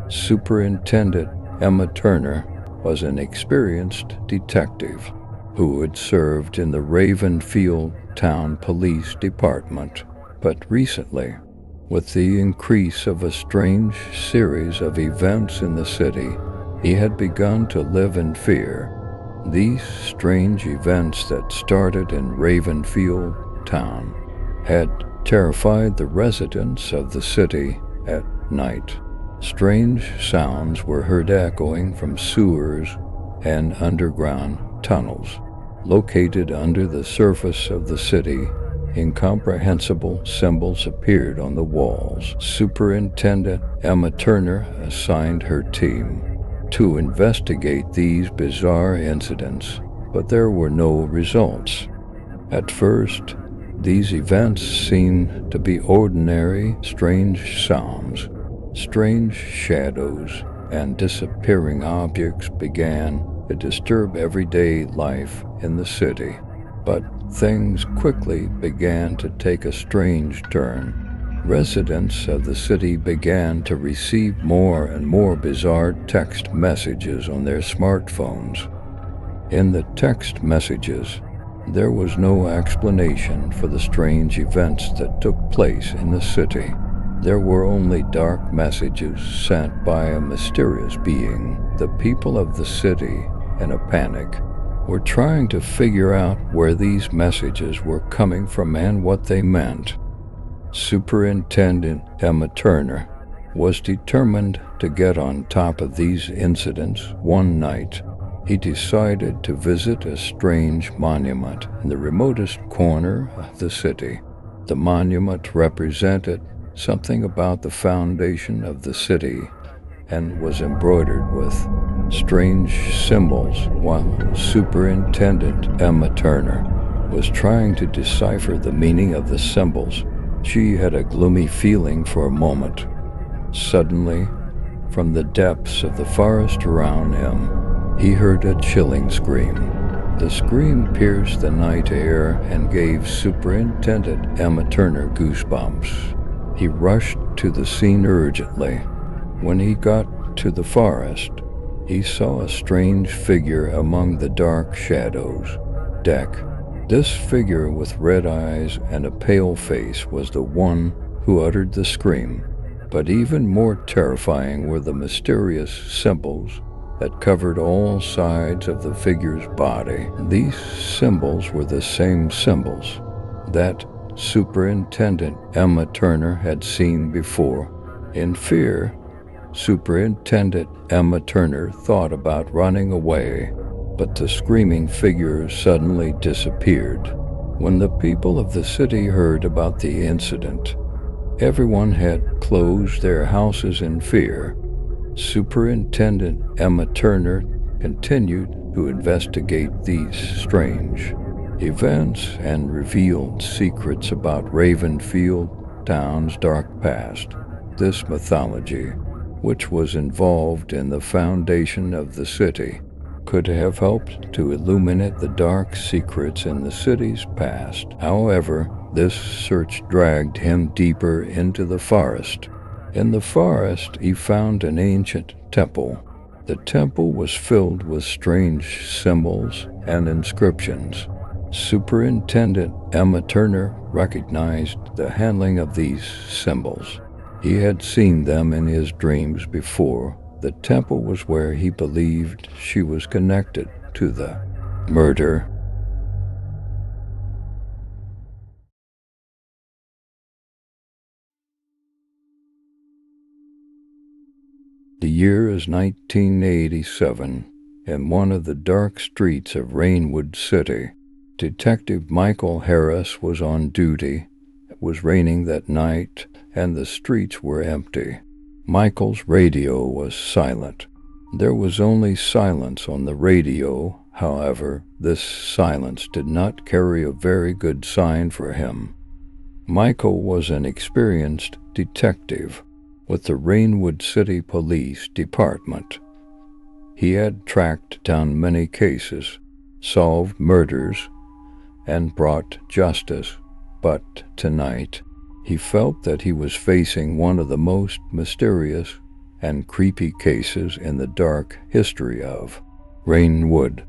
Superintendent Emma Turner was an experienced detective who had served in the Ravenfield Town Police Department. But recently, with the increase of a strange series of events in the city, he had begun to live in fear. These strange events that started in Ravenfield Town had terrified the residents of the city at night. Strange sounds were heard echoing from sewers and underground tunnels located under the surface of the city. Incomprehensible symbols appeared on the walls. Superintendent Emma Turner assigned her team to investigate these bizarre incidents, but there were no results. At first, these events seemed to be ordinary, strange sounds. Strange shadows and disappearing objects began to disturb everyday life in the city. But things quickly began to take a strange turn. Residents of the city began to receive more and more bizarre text messages on their smartphones. In the text messages, there was no explanation for the strange events that took place in the city. There were only dark messages sent by a mysterious being. The people of the city, in a panic, were trying to figure out where these messages were coming from and what they meant. Superintendent Emma Turner was determined to get on top of these incidents. One night, he decided to visit a strange monument in the remotest corner of the city. The monument represented something about the foundation of the city and was embroidered with strange symbols. While Superintendent Emma Turner was trying to decipher the meaning of the symbols, she had a gloomy feeling for a moment. Suddenly, from the depths of the forest around him, he heard a chilling scream. The scream pierced the night air and gave Superintendent Emma Turner goosebumps. He rushed to the scene urgently. When he got to the forest, he saw a strange figure among the dark shadows. This figure with red eyes and a pale face was the one who uttered the scream. But even more terrifying were the mysterious symbols that covered all sides of the figure's body. These symbols were the same symbols that Superintendent Emma Turner had seen before. In fear, Superintendent Emma Turner thought about running away, but the screaming figure suddenly disappeared. When the people of the city heard about the incident, everyone had closed their houses in fear. Superintendent Emma Turner continued to investigate these strange events and revealed secrets about Ravenfield Town's dark past. This mythology, which was involved in the foundation of the city, could have helped to illuminate the dark secrets in the city's past. However, this search dragged him deeper into the forest. In the forest, he found an ancient temple. The temple was filled with strange symbols and inscriptions. Superintendent Emma Turner recognized the handling of these symbols. He had seen them in his dreams before. The temple was where he believed she was connected to the murder. The year is 1987. In one of the dark streets of Rainwood City, Detective Michael Harris was on duty. It was raining that night, and the streets were empty. Michael's radio was silent. There was only silence on the radio. However, this silence did not carry a very good sign for him. Michael was an experienced detective with the Rainwood City Police Department. He had tracked down many cases, solved murders, and brought justice. But tonight, He felt that he was facing one of the most mysterious and creepy cases in the dark history of Rainwood.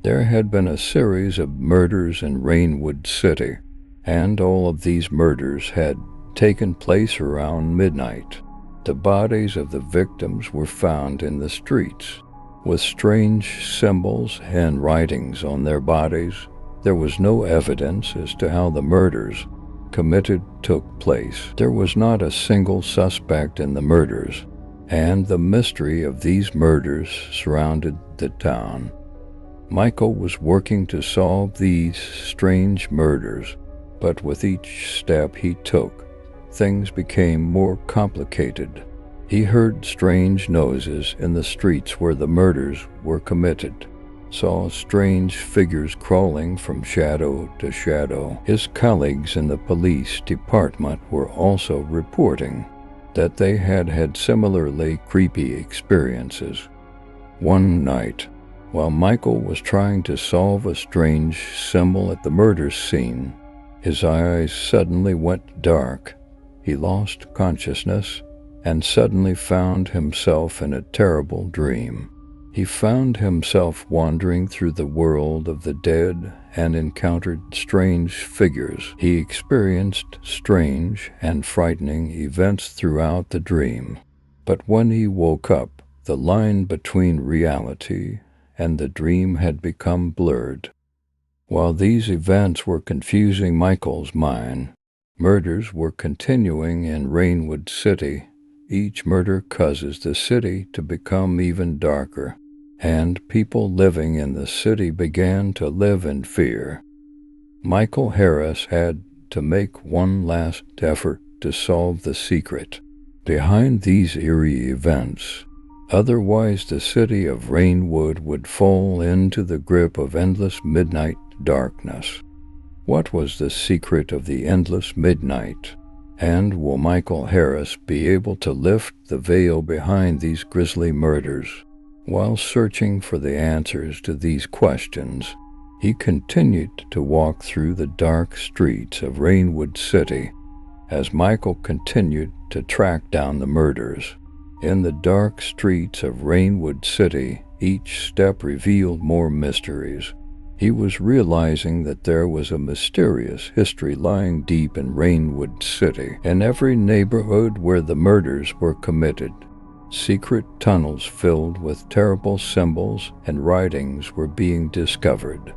There had been a series of murders in Rainwood City, and all of these murders had taken place around midnight. The bodies of the victims were found in the streets, with strange symbols and writings on their bodies. There was no evidence as to how the murders committed took place. There was not a single suspect in the murders, and the mystery of these murders surrounded the town. Michael was working to solve these strange murders, but with each step he took, things became more complicated. He heard strange noises in the streets where the murders were committed, saw strange figures crawling from shadow to shadow. His colleagues in the police department were also reporting that they had had similarly creepy experiences. One night, while Michael was trying to solve a strange symbol at the murder scene, his eyes suddenly went dark. He lost consciousness and suddenly found himself in a terrible dream. He found himself wandering through the world of the dead and encountered strange figures. He experienced strange and frightening events throughout the dream. But when he woke up, the line between reality and the dream had become blurred. While these events were confusing Michael's mind, murders were continuing in Rainwood City. Each murder causes the city to become even darker, and people living in the city began to live in fear. Michael Harris had to make one last effort to solve the secret behind these eerie events. Otherwise, the city of Rainwood would fall into the grip of endless midnight darkness. What was the secret of the endless midnight? And will Michael Harris be able to lift the veil behind these grisly murders? While searching for the answers to these questions, he continued to walk through the dark streets of Rainwood City as Michael continued to track down the murders. In the dark streets of Rainwood City, each step revealed more mysteries. He was realizing that there was a mysterious history lying deep in Rainwood City. In every neighborhood where the murders were committed, secret tunnels filled with terrible symbols and writings were being discovered.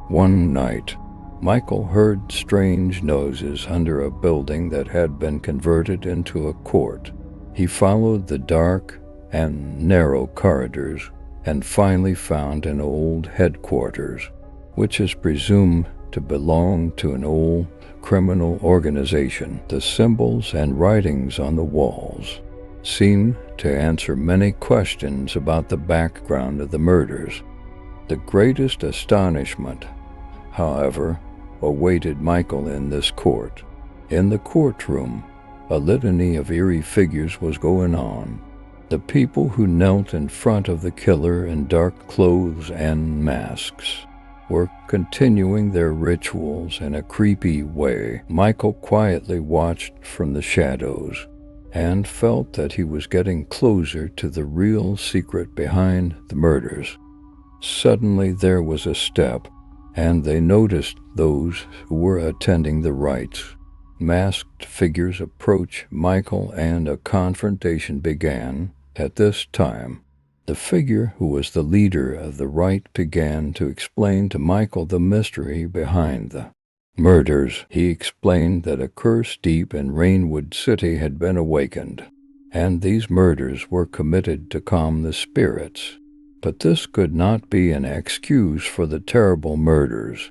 One night, Michael heard strange noises under a building that had been converted into a court. He followed the dark and narrow corridors and finally found an old headquarters, which is presumed to belong to an old criminal organization. The symbols and writings on the walls seemed to answer many questions about the background of the murders. The greatest astonishment, however, awaited Michael in this court. In the courtroom, a litany of eerie figures was going on. The people who knelt in front of the killer in dark clothes and masks were continuing their rituals in a creepy way. Michael quietly watched from the shadows and felt that he was getting closer to the real secret behind the murders. Suddenly there was a step, and they noticed those who were attending the rites. Masked figures approached Michael and a confrontation began. At this time, the figure who was the leader of the rite began to explain to Michael the mystery behind the murders. He explained that a curse deep in Rainwood City had been awakened, and these murders were committed to calm the spirits. But this could not be an excuse for the terrible murders.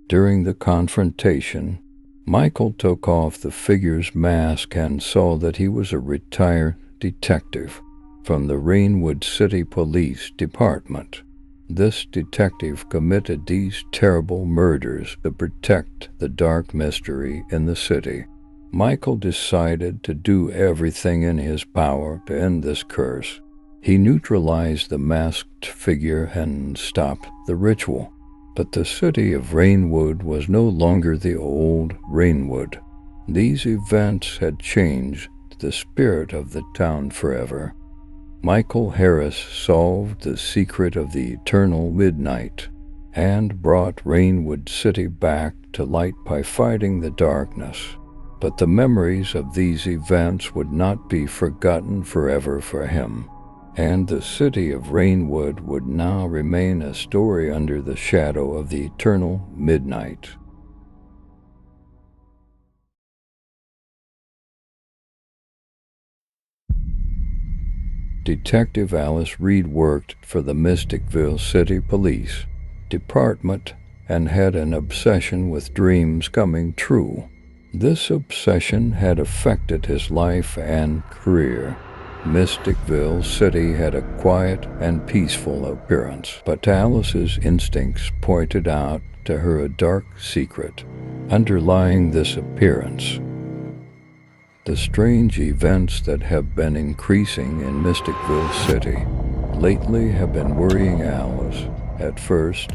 During the confrontation, Michael took off the figure's mask and saw that he was a retired detective from the Rainwood City Police Department. This detective committed these terrible murders to protect the dark mystery in the city. Michael decided to do everything in his power to end this curse. He neutralized the masked figure and stopped the ritual. But the city of Rainwood was no longer the old Rainwood. These events had changed the spirit of the town forever. Michael Harris solved the secret of the eternal midnight and brought Rainwood City back to light by fighting the darkness. But the memories of these events would not be forgotten forever for him, and the city of Rainwood would now remain a story under the shadow of the eternal midnight. Detective Alice Reed worked for the Mysticville City Police Department and had an obsession with dreams coming true. This obsession had affected his life and career. Mysticville City had a quiet and peaceful appearance, but Alice's instincts pointed out to her a dark secret underlying this appearance. The strange events that have been increasing in Mysticville City lately have been worrying Alice. At first,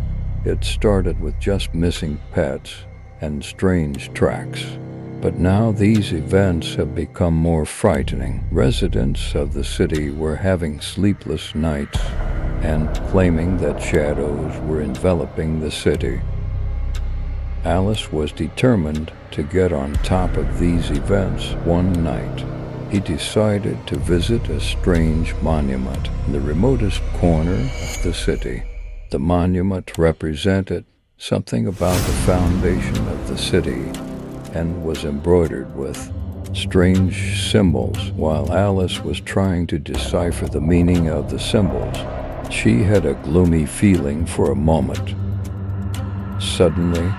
it started with just missing pets and strange tracks. But now these events have become more frightening. Residents of the city were having sleepless nights and claiming that shadows were enveloping the city. Alice was determined to get on top of these events. One night, he decided to visit a strange monument in the remotest corner of the city. The monument represented something about the foundation of the city and was embroidered with strange symbols. While Alice was trying to decipher the meaning of the symbols, she had a gloomy feeling for a moment. Suddenly,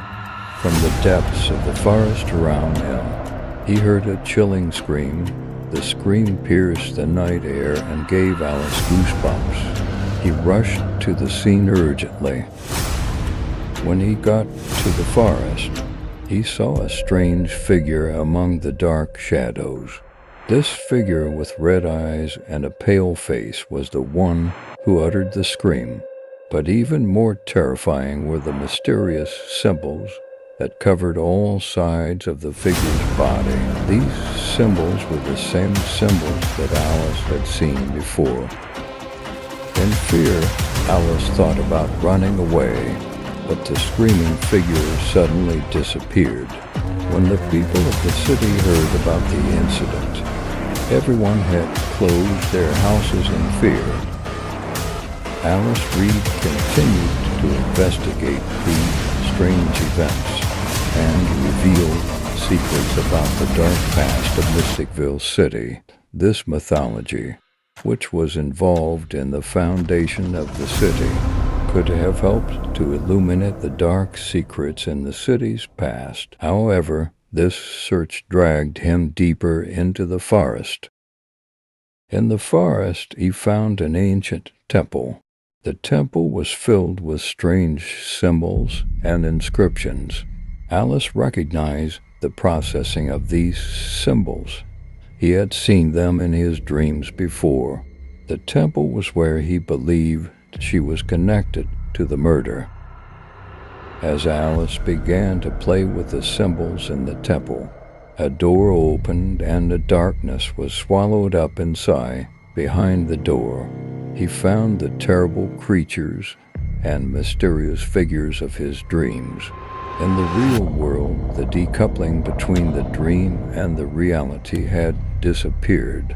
from the depths of the forest around him, he heard a chilling scream. The scream pierced the night air and gave Alice goosebumps. He rushed to the scene urgently. When he got to the forest, he saw a strange figure among the dark shadows. This figure with red eyes and a pale face was the one who uttered the scream. But even more terrifying were the mysterious symbols that covered all sides of the figure's body. These symbols were the same symbols that Alice had seen before. In fear, Alice thought about running away, but the screaming figure suddenly disappeared. When the people of the city heard about the incident, everyone had closed their houses in fear. Alice Reed continued to investigate these strange events and revealed secrets about the dark past of Mysticville City. This mythology, which was involved in the foundation of the city, could have helped to illuminate the dark secrets in the city's past. However, this search dragged him deeper into the forest. In the forest, he found an ancient temple. The temple was filled with strange symbols and inscriptions. Alice recognized the processing of these symbols. He had seen them in his dreams before. The temple was where he believed she was connected to the murder. As Alice began to play with the symbols in the temple, a door opened and the darkness was swallowed up inside. Behind the door, he found the terrible creatures and mysterious figures of his dreams. In the real world, the decoupling between the dream and the reality had disappeared.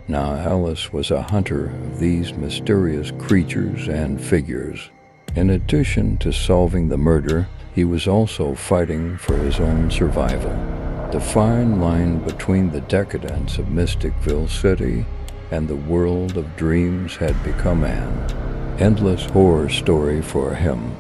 Now Alice was a hunter of these mysterious creatures and figures. In addition to solving the murder, he was also fighting for his own survival. The fine line between the decadence of Mysticville City and the world of dreams had become an endless horror story for him.